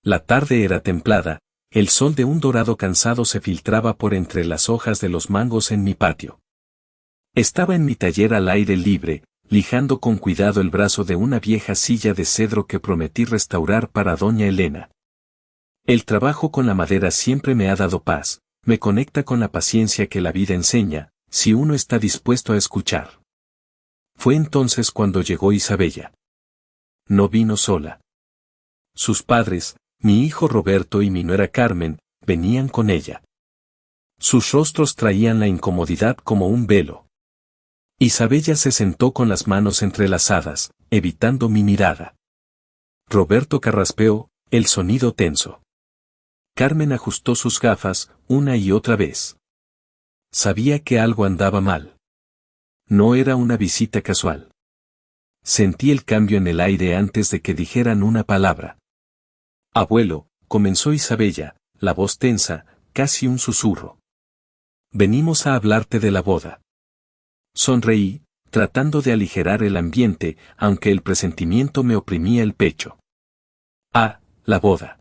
La tarde era templada, el sol de un dorado cansado se filtraba por entre las hojas de los mangos en mi patio. Estaba en mi taller al aire libre, lijando con cuidado el brazo de una vieja silla de cedro que prometí restaurar para doña Elena. El trabajo con la madera siempre me ha dado paz, me conecta con la paciencia que la vida enseña, si uno está dispuesto a escuchar. Fue entonces cuando llegó Isabella. No vino sola. Sus padres, mi hijo Roberto y mi nuera Carmen, venían con ella. Sus rostros traían la incomodidad como un velo. Isabella se sentó con las manos entrelazadas, evitando mi mirada. Roberto carraspeó, el sonido tenso. Carmen ajustó sus gafas, una y otra vez. Sabía que algo andaba mal. No era una visita casual. Sentí el cambio en el aire antes de que dijeran una palabra. Abuelo, comenzó Isabella, la voz tensa, casi un susurro. Venimos a hablarte de la boda. Sonreí, tratando de aligerar el ambiente, aunque el presentimiento me oprimía el pecho. Ah, la boda.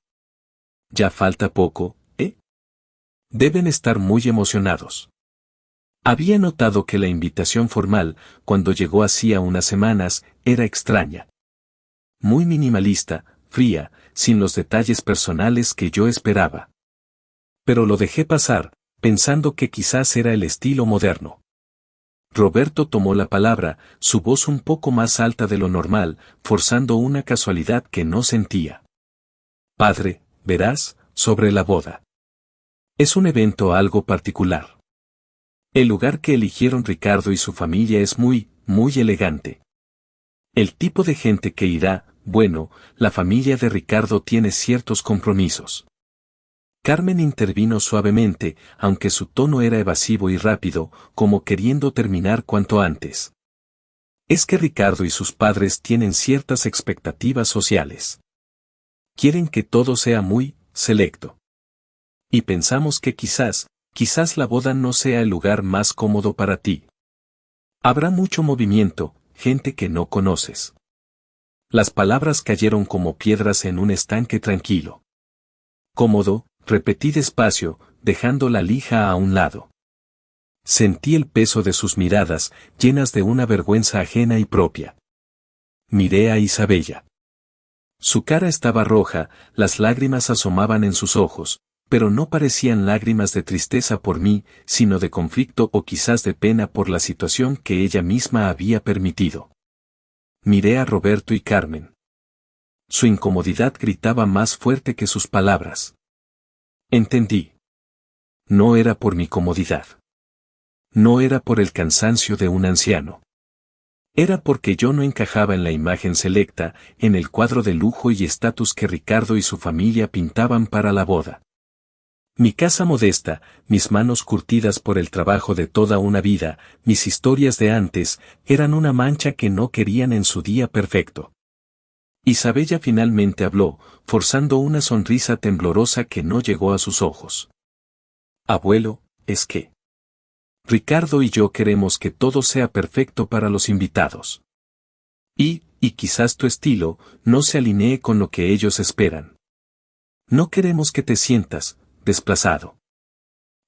Ya falta poco, ¿eh? Deben estar muy emocionados. Había notado que la invitación formal, cuando llegó hacía unas semanas, era extraña. Muy minimalista, fría, sin los detalles personales que yo esperaba. Pero lo dejé pasar, pensando que quizás era el estilo moderno. Roberto tomó la palabra, su voz un poco más alta de lo normal, forzando una casualidad que no sentía. Padre, verás, sobre la boda. Es un evento algo particular. El lugar que eligieron Ricardo y su familia es muy elegante. El tipo de gente que irá, bueno, la familia de Ricardo tiene ciertos compromisos. Carmen intervino suavemente, aunque su tono era evasivo y rápido, como queriendo terminar cuanto antes. Es que Ricardo y sus padres tienen ciertas expectativas sociales. Quieren que todo sea muy selecto. Y pensamos que quizás la boda no sea el lugar más cómodo para ti. Habrá mucho movimiento, gente que no conoces. Las palabras cayeron como piedras en un estanque tranquilo. Cómodo, repetí despacio, dejando la lija a un lado. Sentí el peso de sus miradas, llenas de una vergüenza ajena y propia. Miré a Isabella. Su cara estaba roja, las lágrimas asomaban en sus ojos, pero no parecían lágrimas de tristeza por mí, sino de conflicto o quizás de pena por la situación que ella misma había permitido. Miré a Roberto y Carmen. Su incomodidad gritaba más fuerte que sus palabras. Entendí. No era por mi comodidad. No era por el cansancio de un anciano. Era porque yo no encajaba en la imagen selecta, en el cuadro de lujo y estatus que Ricardo y su familia pintaban para la boda. Mi casa modesta, mis manos curtidas por el trabajo de toda una vida, mis historias de antes, eran una mancha que no querían en su día perfecto. Isabella finalmente habló, forzando una sonrisa temblorosa que no llegó a sus ojos. Abuelo, es que Ricardo y yo queremos que todo sea perfecto para los invitados. Y quizás tu estilo, no se alinee con lo que ellos esperan. No queremos que te sientas desplazado.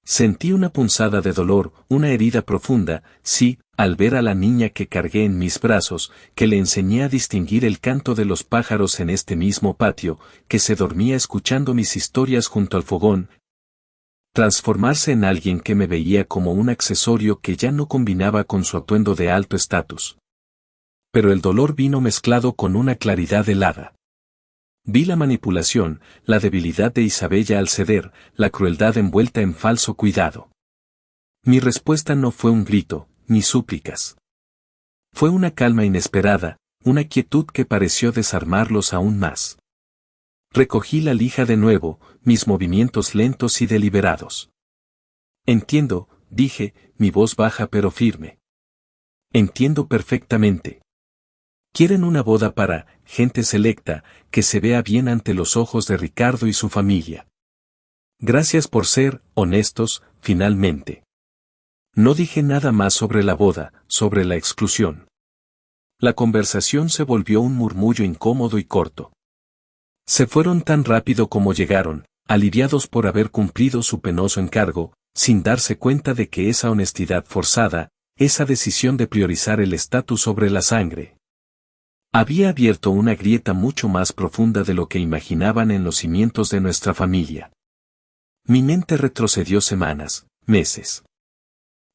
Sentí una punzada de dolor, una herida profunda, sí, al ver a la niña que cargué en mis brazos, que le enseñé a distinguir el canto de los pájaros en este mismo patio, que se dormía escuchando mis historias junto al fogón, transformarse en alguien que me veía como un accesorio que ya no combinaba con su atuendo de alto estatus. Pero el dolor vino mezclado con una claridad helada. Vi la manipulación, la debilidad de Isabella al ceder, la crueldad envuelta en falso cuidado. Mi respuesta no fue un grito, ni súplicas. Fue una calma inesperada, una quietud que pareció desarmarlos aún más. Recogí la lija de nuevo, mis movimientos lentos y deliberados. Entiendo, dije, mi voz baja pero firme. Entiendo perfectamente. Quieren una boda para gente selecta, que se vea bien ante los ojos de Ricardo y su familia. Gracias por ser honestos, finalmente. No dije nada más sobre la boda, sobre la exclusión. La conversación se volvió un murmullo incómodo y corto. Se fueron tan rápido como llegaron, aliviados por haber cumplido su penoso encargo, sin darse cuenta de que esa honestidad forzada, esa decisión de priorizar el estatus sobre la sangre, había abierto una grieta mucho más profunda de lo que imaginaban en los cimientos de nuestra familia. Mi mente retrocedió semanas, meses.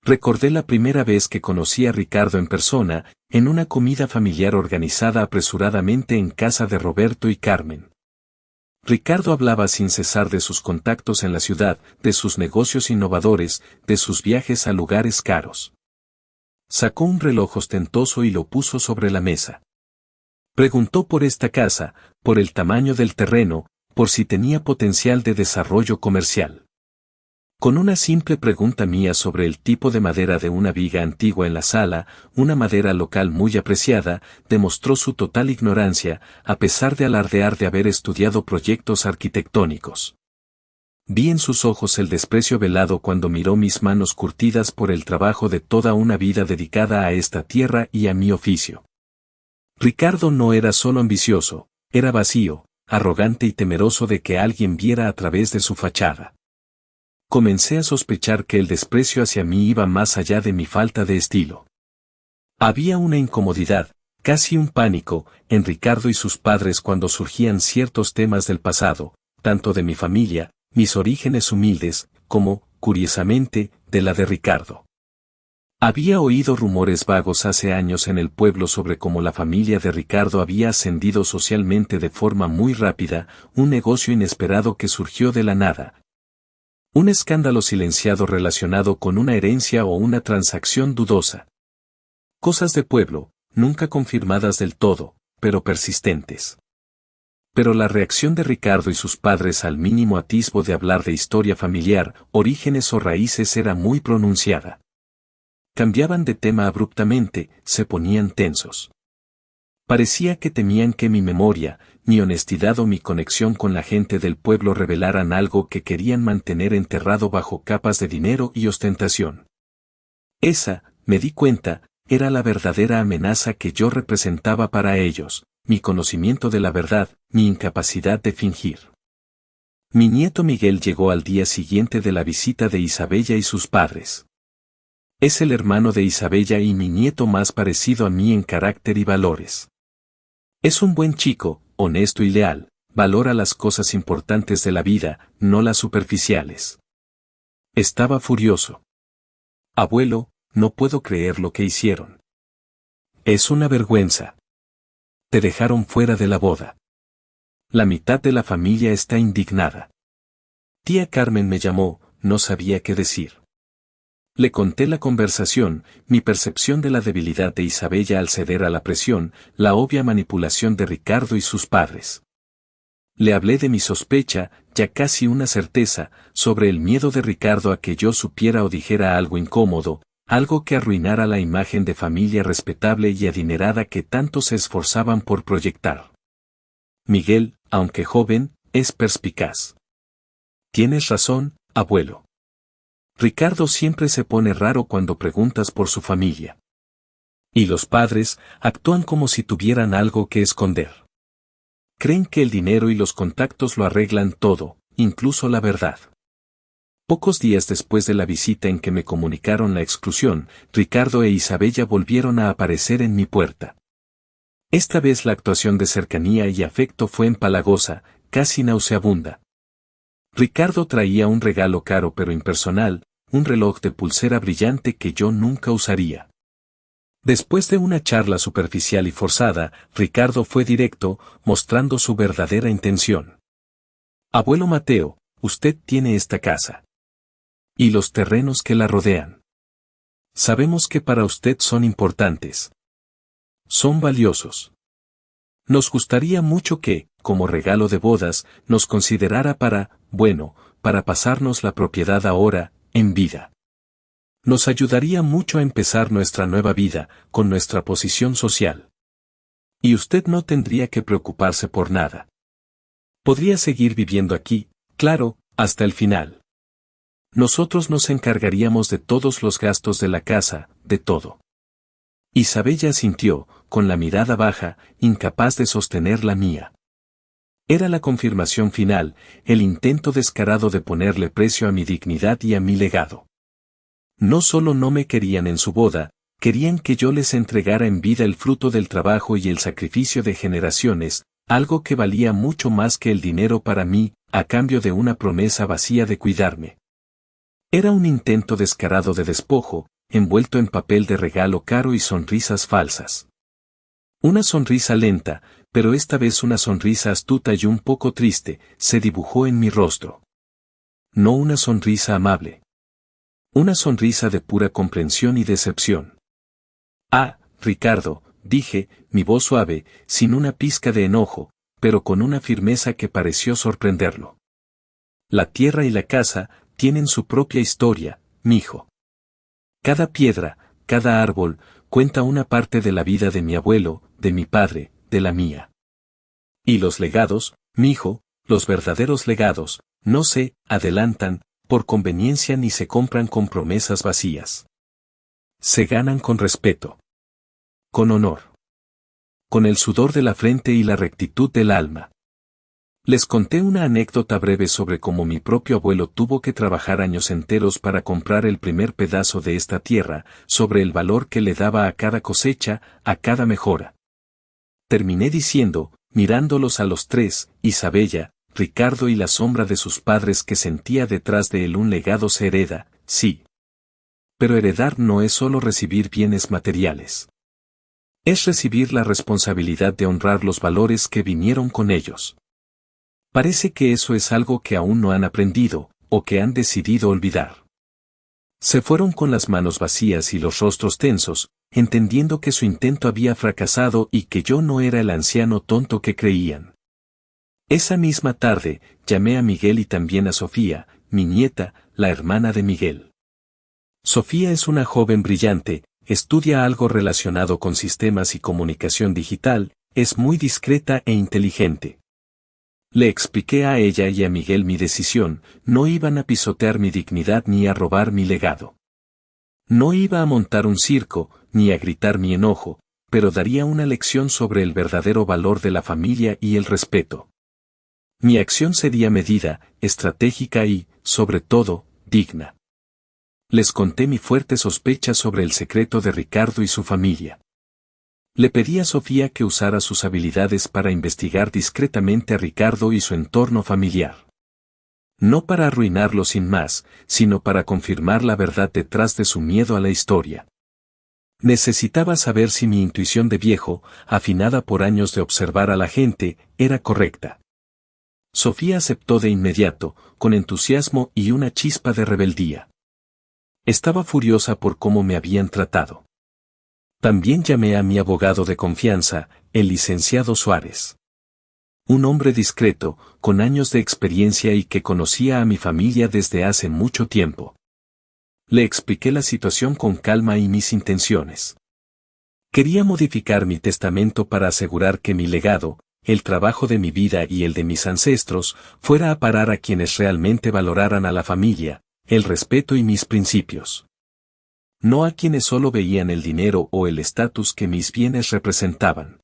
Recordé la primera vez que conocí a Ricardo en persona, en una comida familiar organizada apresuradamente en casa de Roberto y Carmen. Ricardo hablaba sin cesar de sus contactos en la ciudad, de sus negocios innovadores, de sus viajes a lugares caros. Sacó un reloj ostentoso y lo puso sobre la mesa. Preguntó por esta casa, por el tamaño del terreno, por si tenía potencial de desarrollo comercial. Con una simple pregunta mía sobre el tipo de madera de una viga antigua en la sala, una madera local muy apreciada, demostró su total ignorancia, a pesar de alardear de haber estudiado proyectos arquitectónicos. Vi en sus ojos el desprecio velado cuando miró mis manos curtidas por el trabajo de toda una vida dedicada a esta tierra y a mi oficio. Ricardo no era solo ambicioso, era vacío, arrogante y temeroso de que alguien viera a través de su fachada. Comencé a sospechar que el desprecio hacia mí iba más allá de mi falta de estilo. Había una incomodidad, casi un pánico, en Ricardo y sus padres cuando surgían ciertos temas del pasado, tanto de mi familia, mis orígenes humildes, como, curiosamente, de la de Ricardo. Había oído rumores vagos hace años en el pueblo sobre cómo la familia de Ricardo había ascendido socialmente de forma muy rápida, un negocio inesperado que surgió de la nada. Un escándalo silenciado relacionado con una herencia o una transacción dudosa. Cosas de pueblo, nunca confirmadas del todo, pero persistentes. Pero la reacción de Ricardo y sus padres al mínimo atisbo de hablar de historia familiar, orígenes o raíces era muy pronunciada. Cambiaban de tema abruptamente, se ponían tensos. Parecía que temían que mi memoria, mi honestidad o mi conexión con la gente del pueblo revelaran algo que querían mantener enterrado bajo capas de dinero y ostentación. Esa, me di cuenta, era la verdadera amenaza que yo representaba para ellos, mi conocimiento de la verdad, mi incapacidad de fingir. Mi nieto Miguel llegó al día siguiente de la visita de Isabella y sus padres. Es el hermano de Isabella y mi nieto más parecido a mí en carácter y valores. Es un buen chico, honesto y leal, valora las cosas importantes de la vida, no las superficiales. Estaba furioso. Abuelo, no puedo creer lo que hicieron. Es una vergüenza. Te dejaron fuera de la boda. La mitad de la familia está indignada. Tía Carmen me llamó, no sabía qué decir. Le conté la conversación, mi percepción de la debilidad de Isabella al ceder a la presión, la obvia manipulación de Ricardo y sus padres. Le hablé de mi sospecha, ya casi una certeza, sobre el miedo de Ricardo a que yo supiera o dijera algo incómodo, algo que arruinara la imagen de familia respetable y adinerada que tanto se esforzaban por proyectar. Miguel, aunque joven, es perspicaz. Tienes razón, abuelo. Ricardo siempre se pone raro cuando preguntas por su familia. Y los padres actúan como si tuvieran algo que esconder. Creen que el dinero y los contactos lo arreglan todo, incluso la verdad. Pocos días después de la visita en que me comunicaron la exclusión, Ricardo e Isabella volvieron a aparecer en mi puerta. Esta vez la actuación de cercanía y afecto fue empalagosa, casi nauseabunda. Ricardo traía un regalo caro pero impersonal, un reloj de pulsera brillante que yo nunca usaría. Después de una charla superficial y forzada, Ricardo fue directo, mostrando su verdadera intención. Abuelo Mateo, usted tiene esta casa. Y los terrenos que la rodean. Sabemos que para usted son importantes. Son valiosos. Nos gustaría mucho que, como regalo de bodas, nos considerara para pasarnos la propiedad ahora, en vida. Nos ayudaría mucho a empezar nuestra nueva vida, con nuestra posición social. Y usted no tendría que preocuparse por nada. Podría seguir viviendo aquí, claro, hasta el final. Nosotros nos encargaríamos de todos los gastos de la casa, de todo. Isabella asintió, con la mirada baja, incapaz de sostener la mía. Era la confirmación final, el intento descarado de ponerle precio a mi dignidad y a mi legado. No solo no me querían en su boda, querían que yo les entregara en vida el fruto del trabajo y el sacrificio de generaciones, algo que valía mucho más que el dinero para mí, a cambio de una promesa vacía de cuidarme. Era un intento descarado de despojo, envuelto en papel de regalo caro y sonrisas falsas. Una sonrisa lenta, pero esta vez una sonrisa astuta y un poco triste, se dibujó en mi rostro. No una sonrisa amable. Una sonrisa de pura comprensión y decepción. Ah, Ricardo, dije, mi voz suave, sin una pizca de enojo, pero con una firmeza que pareció sorprenderlo. La tierra y la casa tienen su propia historia, mijo. Cada piedra, cada árbol, cuenta una parte de la vida de mi abuelo, de mi padre, de la mía. Y los legados, mijo, los verdaderos legados, no se adelantan, por conveniencia ni se compran con promesas vacías. Se ganan con respeto. Con honor. Con el sudor de la frente y la rectitud del alma. Les conté una anécdota breve sobre cómo mi propio abuelo tuvo que trabajar años enteros para comprar el primer pedazo de esta tierra, sobre el valor que le daba a cada cosecha, a cada mejora. Terminé diciendo, mirándolos a los tres, Isabella, Ricardo y la sombra de sus padres que sentía detrás de él un legado se hereda, sí. Pero heredar no es solo recibir bienes materiales. Es recibir la responsabilidad de honrar los valores que vinieron con ellos. Parece que eso es algo que aún no han aprendido, o que han decidido olvidar. Se fueron con las manos vacías y los rostros tensos, entendiendo que su intento había fracasado y que yo no era el anciano tonto que creían. Esa misma tarde, llamé a Miguel y también a Sofía, mi nieta, la hermana de Miguel. Sofía es una joven brillante, estudia algo relacionado con sistemas y comunicación digital, es muy discreta e inteligente. Le expliqué a ella y a Miguel mi decisión, no iban a pisotear mi dignidad ni a robar mi legado. No iba a montar un circo, ni a gritar mi enojo, pero daría una lección sobre el verdadero valor de la familia y el respeto. Mi acción sería medida, estratégica y, sobre todo, digna. Les conté mi fuerte sospecha sobre el secreto de Ricardo y su familia. Le pedí a Sofía que usara sus habilidades para investigar discretamente a Ricardo y su entorno familiar. No para arruinarlo sin más, sino para confirmar la verdad detrás de su miedo a la historia. Necesitaba saber si mi intuición de viejo, afinada por años de observar a la gente, era correcta. Sofía aceptó de inmediato, con entusiasmo y una chispa de rebeldía. Estaba furiosa por cómo me habían tratado. También llamé a mi abogado de confianza, el licenciado Suárez. Un hombre discreto, con años de experiencia y que conocía a mi familia desde hace mucho tiempo. Le expliqué la situación con calma y mis intenciones. Quería modificar mi testamento para asegurar que mi legado, el trabajo de mi vida y el de mis ancestros, fuera a parar a quienes realmente valoraran a la familia, el respeto y mis principios. No a quienes solo veían el dinero o el estatus que mis bienes representaban.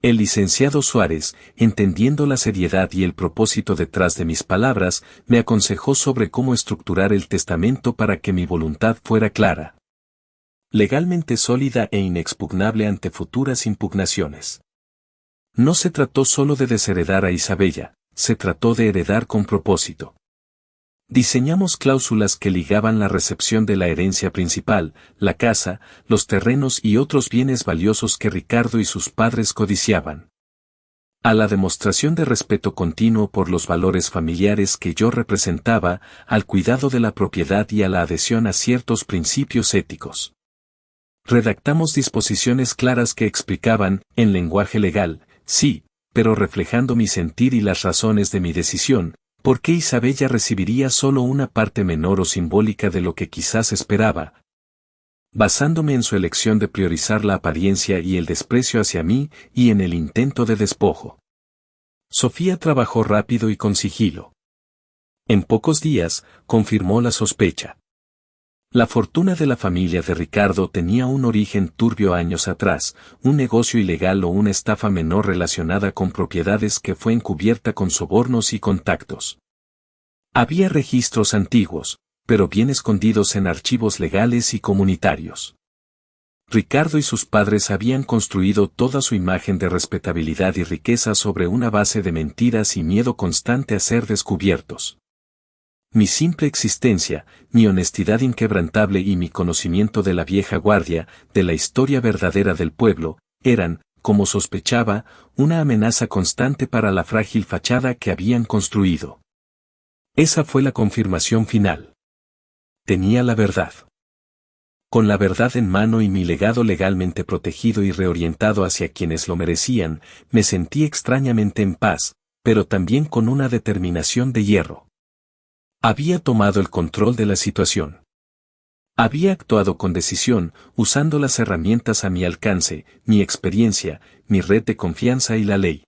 El licenciado Suárez, entendiendo la seriedad y el propósito detrás de mis palabras, me aconsejó sobre cómo estructurar el testamento para que mi voluntad fuera clara, legalmente sólida e inexpugnable ante futuras impugnaciones. No se trató solo de desheredar a Isabella, se trató de heredar con propósito. Diseñamos cláusulas que ligaban la recepción de la herencia principal, la casa, los terrenos y otros bienes valiosos que Ricardo y sus padres codiciaban, a la demostración de respeto continuo por los valores familiares que yo representaba, al cuidado de la propiedad y a la adhesión a ciertos principios éticos. Redactamos disposiciones claras que explicaban, en lenguaje legal, sí, pero reflejando mi sentir y las razones de mi decisión, por qué Isabella recibiría solo una parte menor o simbólica de lo que quizás esperaba, basándome en su elección de priorizar la apariencia y el desprecio hacia mí y en el intento de despojo. Sofía trabajó rápido y con sigilo. En pocos días, confirmó la sospecha. La fortuna de la familia de Ricardo tenía un origen turbio años atrás, un negocio ilegal o una estafa menor relacionada con propiedades que fue encubierta con sobornos y contactos. Había registros antiguos, pero bien escondidos en archivos legales y comunitarios. Ricardo y sus padres habían construido toda su imagen de respetabilidad y riqueza sobre una base de mentiras y miedo constante a ser descubiertos. Mi simple existencia, mi honestidad inquebrantable y mi conocimiento de la vieja guardia, de la historia verdadera del pueblo, eran, como sospechaba, una amenaza constante para la frágil fachada que habían construido. Esa fue la confirmación final. Tenía la verdad. Con la verdad en mano y mi legado legalmente protegido y reorientado hacia quienes lo merecían, me sentí extrañamente en paz, pero también con una determinación de hierro. Había tomado el control de la situación. Había actuado con decisión, usando las herramientas a mi alcance, mi experiencia, mi red de confianza y la ley.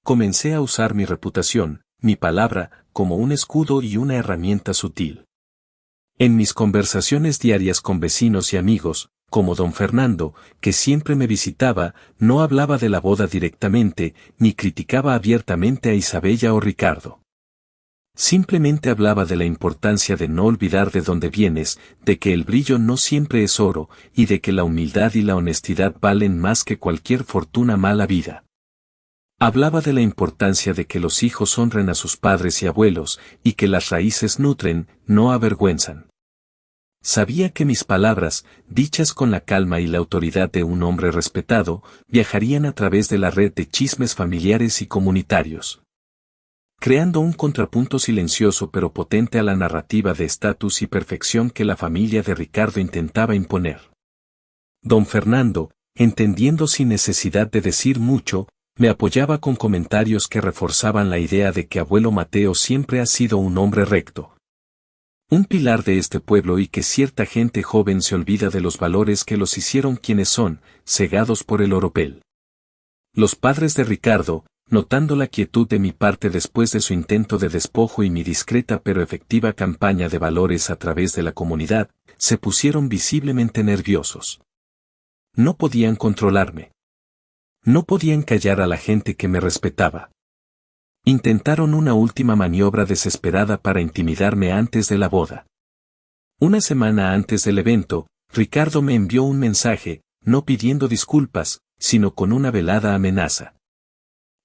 Comencé a usar mi reputación, mi palabra, como un escudo y una herramienta sutil. En mis conversaciones diarias con vecinos y amigos, como don Fernando, que siempre me visitaba, no hablaba de la boda directamente, ni criticaba abiertamente a Isabella o Ricardo. Simplemente hablaba de la importancia de no olvidar de dónde vienes, de que el brillo no siempre es oro, y de que la humildad y la honestidad valen más que cualquier fortuna mal habida. Hablaba de la importancia de que los hijos honren a sus padres y abuelos, y que las raíces nutren, no avergüenzan. Sabía que mis palabras, dichas con la calma y la autoridad de un hombre respetado, viajarían a través de la red de chismes familiares y comunitarios, creando un contrapunto silencioso pero potente a la narrativa de estatus y perfección que la familia de Ricardo intentaba imponer. Don Fernando, entendiendo sin necesidad de decir mucho, me apoyaba con comentarios que reforzaban la idea de que abuelo Mateo siempre ha sido un hombre recto, un pilar de este pueblo, y que cierta gente joven se olvida de los valores que los hicieron quienes son, cegados por el oropel. Los padres de Ricardo, notando la quietud de mi parte después de su intento de despojo y mi discreta pero efectiva campaña de valores a través de la comunidad, se pusieron visiblemente nerviosos. No podían controlarme. No podían callar a la gente que me respetaba. Intentaron una última maniobra desesperada para intimidarme antes de la boda. Una semana antes del evento, Ricardo me envió un mensaje, no pidiendo disculpas, sino con una velada amenaza.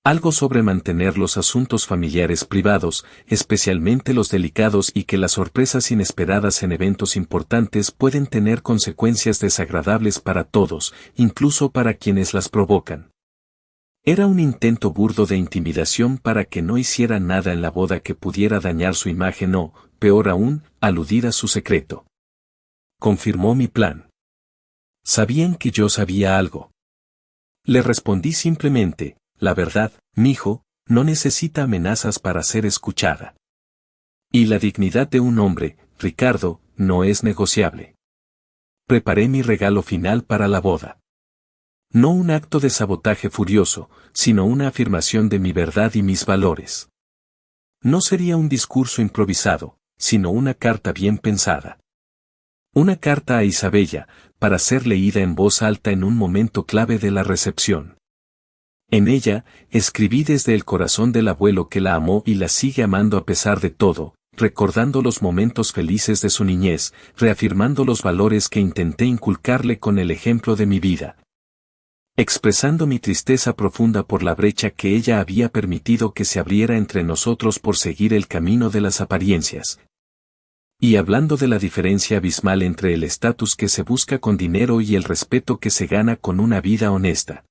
Algo sobre mantener los asuntos familiares privados, especialmente los delicados, y que las sorpresas inesperadas en eventos importantes pueden tener consecuencias desagradables para todos, incluso para quienes las provocan. Era un intento burdo de intimidación para que no hiciera nada en la boda que pudiera dañar su imagen o, peor aún, aludir a su secreto. Confirmó mi plan. Sabían que yo sabía algo. Le respondí simplemente: la verdad, mijo, no necesita amenazas para ser escuchada. Y la dignidad de un hombre, Ricardo, no es negociable. Preparé mi regalo final para la boda. No un acto de sabotaje furioso, sino una afirmación de mi verdad y mis valores. No sería un discurso improvisado, sino una carta bien pensada. Una carta a Isabella, para ser leída en voz alta en un momento clave de la recepción. En ella, escribí desde el corazón del abuelo que la amó y la sigue amando a pesar de todo, recordando los momentos felices de su niñez, reafirmando los valores que intenté inculcarle con el ejemplo de mi vida. Expresando mi tristeza profunda por la brecha que ella había permitido que se abriera entre nosotros por seguir el camino de las apariencias. Y hablando de la diferencia abismal entre el estatus que se busca con dinero y el respeto que se gana con una vida honesta.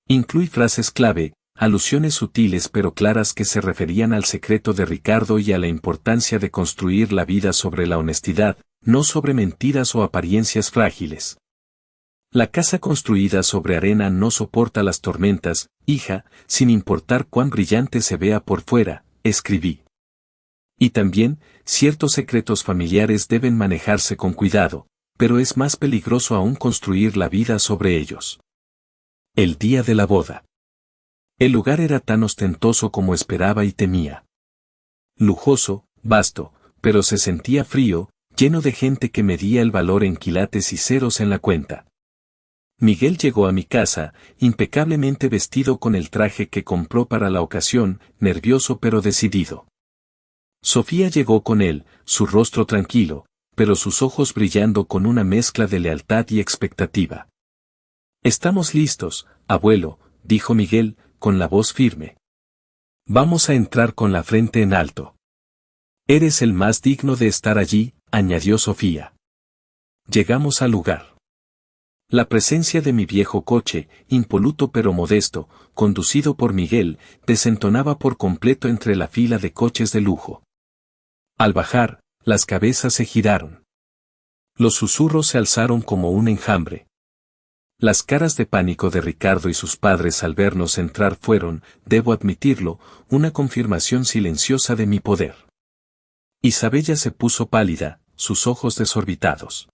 Incluí frases clave, alusiones sutiles pero claras que se referían al secreto de Ricardo y a la importancia de construir la vida sobre la honestidad, no sobre mentiras o apariencias frágiles. La casa construida sobre arena no soporta las tormentas, hija, sin importar cuán brillante se vea por fuera, escribí. Y también, ciertos secretos familiares deben manejarse con cuidado, pero es más peligroso aún construir la vida sobre ellos. El día de la boda. El lugar era tan ostentoso como esperaba y temía. Lujoso, vasto, pero se sentía frío, lleno de gente que medía el valor en quilates y ceros en la cuenta. Miguel llegó a mi casa, impecablemente vestido con el traje que compró para la ocasión, nervioso pero decidido. Sofía llegó con él, su rostro tranquilo, pero sus ojos brillando con una mezcla de lealtad y expectativa. «Estamos listos, abuelo», dijo Miguel, con la voz firme. «Vamos a entrar con la frente en alto. Eres el más digno de estar allí», añadió Sofía. Llegamos al lugar. La presencia de mi viejo coche, impoluto pero modesto, conducido por Miguel, desentonaba por completo entre la fila de coches de lujo. Al bajar, las cabezas se giraron. Los susurros se alzaron como un enjambre. Las caras de pánico de Ricardo y sus padres al vernos entrar fueron, debo admitirlo, una confirmación silenciosa de mi poder. Isabella se puso pálida, sus ojos desorbitados.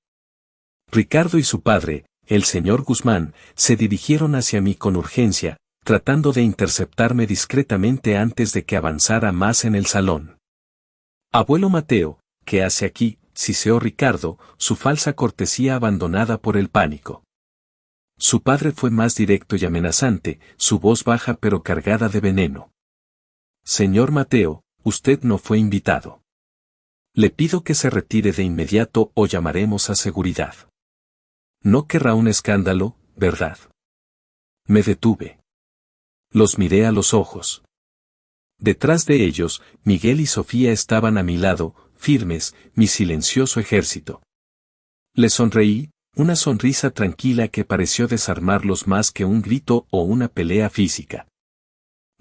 Ricardo y su padre, el señor Guzmán, se dirigieron hacia mí con urgencia, tratando de interceptarme discretamente antes de que avanzara más en el salón. «Abuelo Mateo, ¿qué hace aquí?», siseó Ricardo, su falsa cortesía abandonada por el pánico. Su padre fue más directo y amenazante, su voz baja pero cargada de veneno. «Señor Mateo, usted no fue invitado. Le pido que se retire de inmediato o llamaremos a seguridad. No querrá un escándalo, ¿verdad?». Me detuve. Los miré a los ojos. Detrás de ellos, Miguel y Sofía estaban a mi lado, firmes, mi silencioso ejército. Le sonreí, una sonrisa tranquila que pareció desarmarlos más que un grito o una pelea física.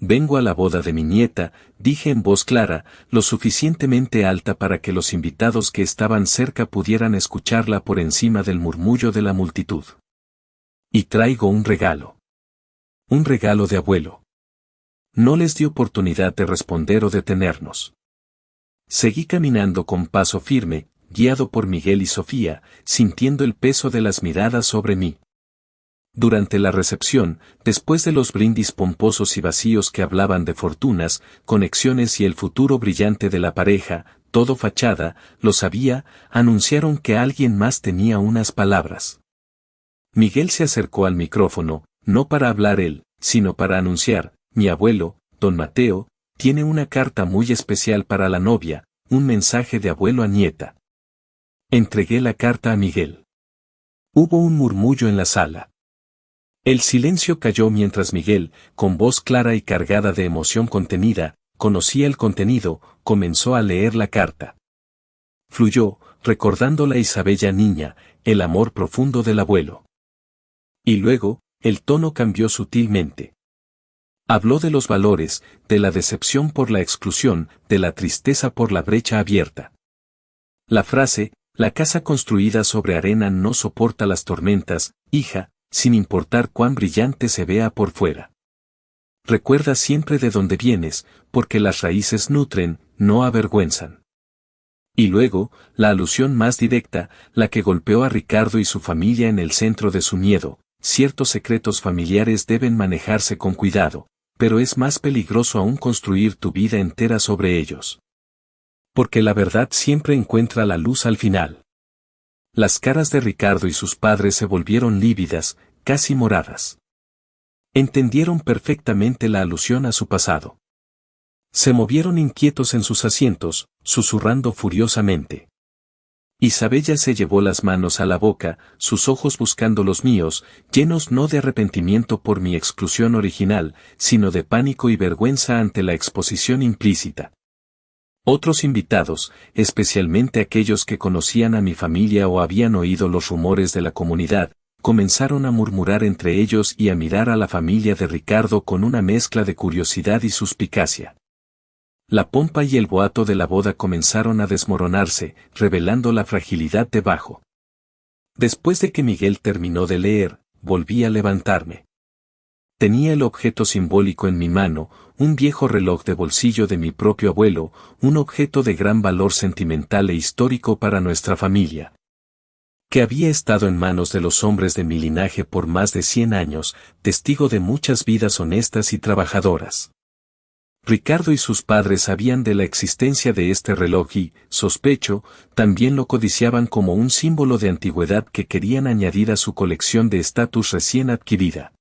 «Vengo a la boda de mi nieta», dije en voz clara, lo suficientemente alta para que los invitados que estaban cerca pudieran escucharla por encima del murmullo de la multitud. «Y traigo un regalo. Un regalo de abuelo». No les di oportunidad de responder o detenernos. Seguí caminando con paso firme, guiado por Miguel y Sofía, sintiendo el peso de las miradas sobre mí. Durante la recepción, después de los brindis pomposos y vacíos que hablaban de fortunas, conexiones y el futuro brillante de la pareja, todo fachada, lo sabía, anunciaron que alguien más tenía unas palabras. Miguel se acercó al micrófono, no para hablar él, sino para anunciar: «Mi abuelo, don Mateo, tiene una carta muy especial para la novia, un mensaje de abuelo a nieta». Entregué la carta a Miguel. Hubo un murmullo en la sala. El silencio cayó mientras Miguel, con voz clara y cargada de emoción contenida, conocía el contenido, comenzó a leer la carta. Fluyó, recordando la Isabella niña, el amor profundo del abuelo. Y luego, el tono cambió sutilmente. Habló de los valores, de la decepción por la exclusión, de la tristeza por la brecha abierta. La frase: «La casa construida sobre arena no soporta las tormentas, hija, sin importar cuán brillante se vea por fuera. Recuerda siempre de dónde vienes, porque las raíces nutren, no avergüenzan». Y luego, la alusión más directa, la que golpeó a Ricardo y su familia en el centro de su miedo: «Ciertos secretos familiares deben manejarse con cuidado, pero es más peligroso aún construir tu vida entera sobre ellos. Porque la verdad siempre encuentra la luz al final». Las caras de Ricardo y sus padres se volvieron lívidas, casi moradas. Entendieron perfectamente la alusión a su pasado. Se movieron inquietos en sus asientos, susurrando furiosamente. Isabella se llevó las manos a la boca, sus ojos buscando los míos, llenos no de arrepentimiento por mi exclusión original, sino de pánico y vergüenza ante la exposición implícita. Otros invitados, especialmente aquellos que conocían a mi familia o habían oído los rumores de la comunidad, comenzaron a murmurar entre ellos y a mirar a la familia de Ricardo con una mezcla de curiosidad y suspicacia. La pompa y el boato de la boda comenzaron a desmoronarse, revelando la fragilidad debajo. Después de que Miguel terminó de leer, volví a levantarme. Tenía el objeto simbólico en mi mano, un viejo reloj de bolsillo de mi propio abuelo, un objeto de gran valor sentimental e histórico para nuestra familia, que había estado en manos de los hombres de mi linaje por más de 100 años, testigo de muchas vidas honestas y trabajadoras. Ricardo y sus padres sabían de la existencia de este reloj y, sospecho, también lo codiciaban como un símbolo de antigüedad que querían añadir a su colección de estatus recién adquirida.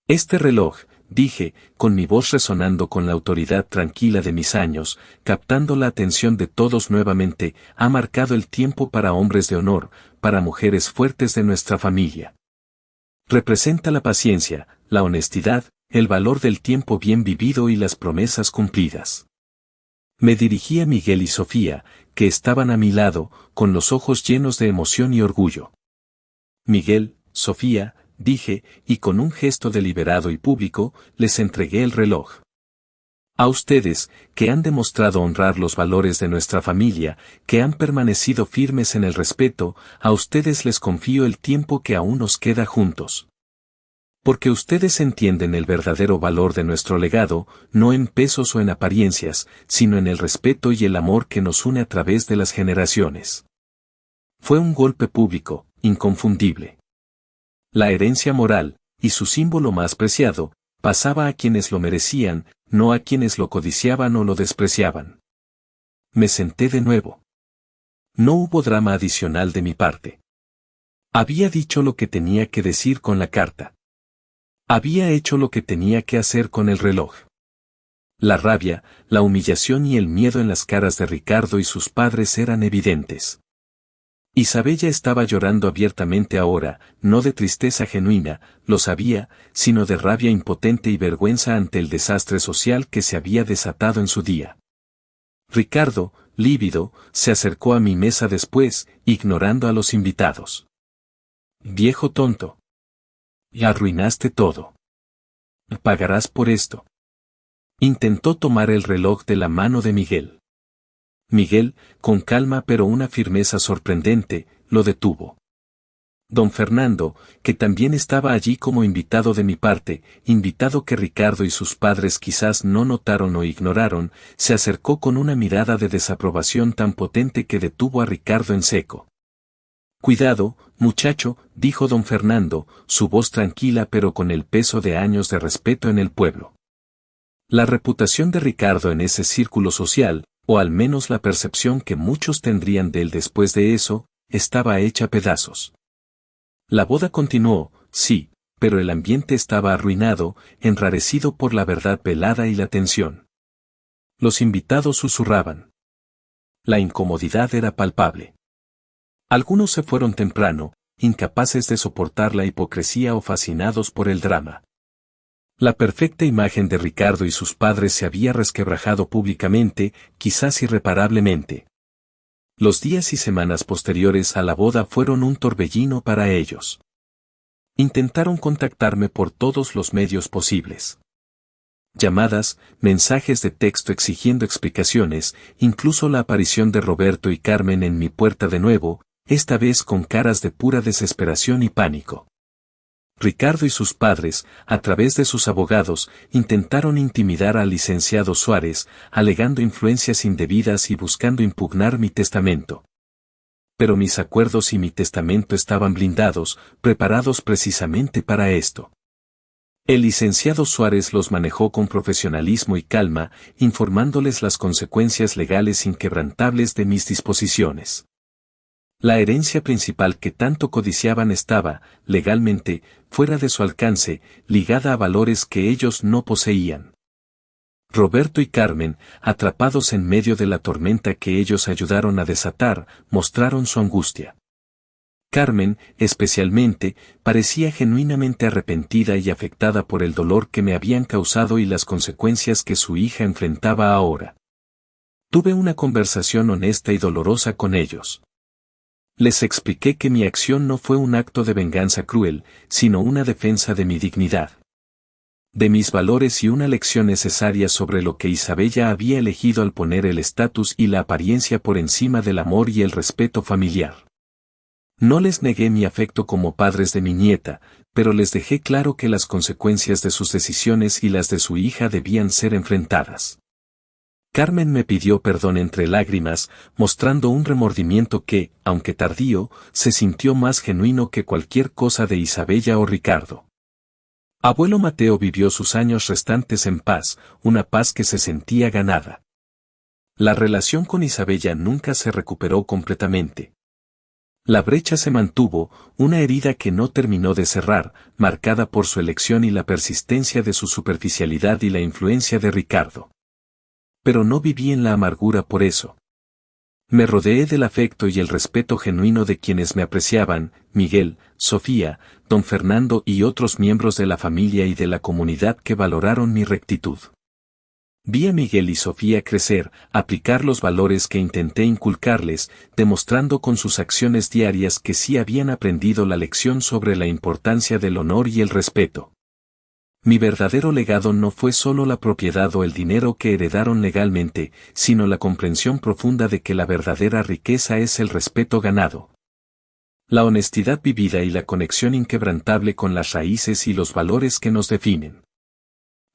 Este reloj, dije, con mi voz resonando con la autoridad tranquila de mis años, captando la atención de todos nuevamente, ha marcado el tiempo para hombres de honor, para mujeres fuertes de nuestra familia. Representa la paciencia, la honestidad, el valor del tiempo bien vivido y las promesas cumplidas. Me dirigí a Miguel y Sofía, que estaban a mi lado, con los ojos llenos de emoción y orgullo. Miguel, Sofía, dije, y con un gesto deliberado y público, les entregué el reloj. A ustedes, que han demostrado honrar los valores de nuestra familia, que han permanecido firmes en el respeto, a ustedes les confío el tiempo que aún nos queda juntos. Porque ustedes entienden el verdadero valor de nuestro legado, no en pesos o en apariencias, sino en el respeto y el amor que nos une a través de las generaciones. Fue un golpe público, inconfundible. La herencia moral, y su símbolo más preciado, pasaba a quienes lo merecían, no a quienes lo codiciaban o lo despreciaban. Me senté de nuevo. No hubo drama adicional de mi parte. Había dicho lo que tenía que decir con la carta. Había hecho lo que tenía que hacer con el reloj. La rabia, la humillación y el miedo en las caras de Ricardo y sus padres eran evidentes. Isabella estaba llorando abiertamente ahora, no de tristeza genuina, lo sabía, sino de rabia impotente y vergüenza ante el desastre social que se había desatado en su día. Ricardo, lívido, se acercó a mi mesa después, ignorando a los invitados. Viejo tonto. Y arruinaste todo. Pagarás por esto. Intentó tomar el reloj de la mano de Miguel. Miguel, con calma pero una firmeza sorprendente, lo detuvo. Don Fernando, que también estaba allí como invitado de mi parte, invitado que Ricardo y sus padres quizás no notaron o ignoraron, se acercó con una mirada de desaprobación tan potente que detuvo a Ricardo en seco. Cuidado, muchacho, dijo don Fernando, su voz tranquila pero con el peso de años de respeto en el pueblo. La reputación de Ricardo en ese círculo social, o al menos la percepción que muchos tendrían de él después de eso, estaba hecha pedazos. La boda continuó, sí, pero el ambiente estaba arruinado, enrarecido por la verdad velada y la tensión. Los invitados susurraban. La incomodidad era palpable. Algunos se fueron temprano, incapaces de soportar la hipocresía o fascinados por el drama. La perfecta imagen de Ricardo y sus padres se había resquebrajado públicamente, quizás irreparablemente. Los días y semanas posteriores a la boda fueron un torbellino para ellos. Intentaron contactarme por todos los medios posibles. Llamadas, mensajes de texto exigiendo explicaciones, incluso la aparición de Roberto y Carmen en mi puerta de nuevo, esta vez con caras de pura desesperación y pánico. Ricardo y sus padres, a través de sus abogados, intentaron intimidar al licenciado Suárez, alegando influencias indebidas y buscando impugnar mi testamento. Pero mis acuerdos y mi testamento estaban blindados, preparados precisamente para esto. El licenciado Suárez los manejó con profesionalismo y calma, informándoles las consecuencias legales inquebrantables de mis disposiciones. La herencia principal que tanto codiciaban estaba, legalmente, fuera de su alcance, ligada a valores que ellos no poseían. Roberto y Carmen, atrapados en medio de la tormenta que ellos ayudaron a desatar, mostraron su angustia. Carmen, especialmente, parecía genuinamente arrepentida y afectada por el dolor que me habían causado y las consecuencias que su hija enfrentaba ahora. Tuve una conversación honesta y dolorosa con ellos. Les expliqué que mi acción no fue un acto de venganza cruel, sino una defensa de mi dignidad, de mis valores y una lección necesaria sobre lo que Isabella había elegido al poner el estatus y la apariencia por encima del amor y el respeto familiar. No les negué mi afecto como padres de mi nieta, pero les dejé claro que las consecuencias de sus decisiones y las de su hija debían ser enfrentadas. Carmen me pidió perdón entre lágrimas, mostrando un remordimiento que, aunque tardío, se sintió más genuino que cualquier cosa de Isabella o Ricardo. Abuelo Mateo vivió sus años restantes en paz, una paz que se sentía ganada. La relación con Isabella nunca se recuperó completamente. La brecha se mantuvo, una herida que no terminó de cerrar, marcada por su elección y la persistencia de su superficialidad y la influencia de Ricardo. Pero no viví en la amargura por eso. Me rodeé del afecto y el respeto genuino de quienes me apreciaban, Miguel, Sofía, don Fernando y otros miembros de la familia y de la comunidad que valoraron mi rectitud. Vi a Miguel y Sofía crecer, aplicar los valores que intenté inculcarles, demostrando con sus acciones diarias que sí habían aprendido la lección sobre la importancia del honor y el respeto. Mi verdadero legado no fue solo la propiedad o el dinero que heredaron legalmente, sino la comprensión profunda de que la verdadera riqueza es el respeto ganado. La honestidad vivida y la conexión inquebrantable con las raíces y los valores que nos definen.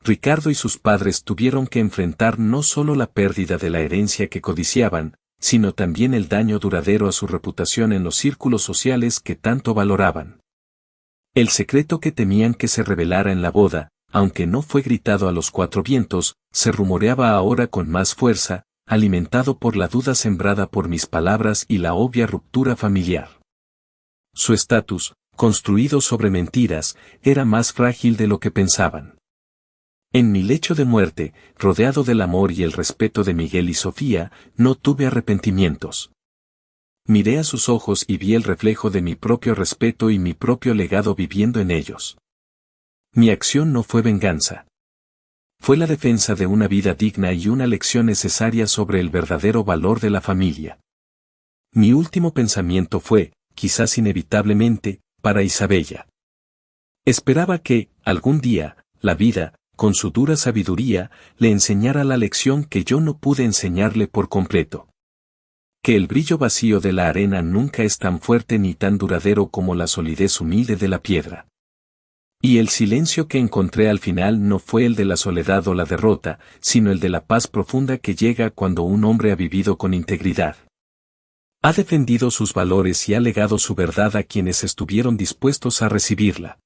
Ricardo y sus padres tuvieron que enfrentar no solo la pérdida de la herencia que codiciaban, sino también el daño duradero a su reputación en los círculos sociales que tanto valoraban. El secreto que temían que se revelara en la boda, aunque no fue gritado a los cuatro vientos, se rumoreaba ahora con más fuerza, alimentado por la duda sembrada por mis palabras y la obvia ruptura familiar. Su estatus, construido sobre mentiras, era más frágil de lo que pensaban. En mi lecho de muerte, rodeado del amor y el respeto de Miguel y Sofía, no tuve arrepentimientos. Miré a sus ojos y vi el reflejo de mi propio respeto y mi propio legado viviendo en ellos. Mi acción no fue venganza. Fue la defensa de una vida digna y una lección necesaria sobre el verdadero valor de la familia. Mi último pensamiento fue, quizás inevitablemente, para Isabella. Esperaba que, algún día, la vida, con su dura sabiduría, le enseñara la lección que yo no pude enseñarle por completo. Que el brillo vacío de la arena nunca es tan fuerte ni tan duradero como la solidez humilde de la piedra. Y el silencio que encontré al final no fue el de la soledad o la derrota, sino el de la paz profunda que llega cuando un hombre ha vivido con integridad. Ha defendido sus valores y ha legado su verdad a quienes estuvieron dispuestos a recibirla.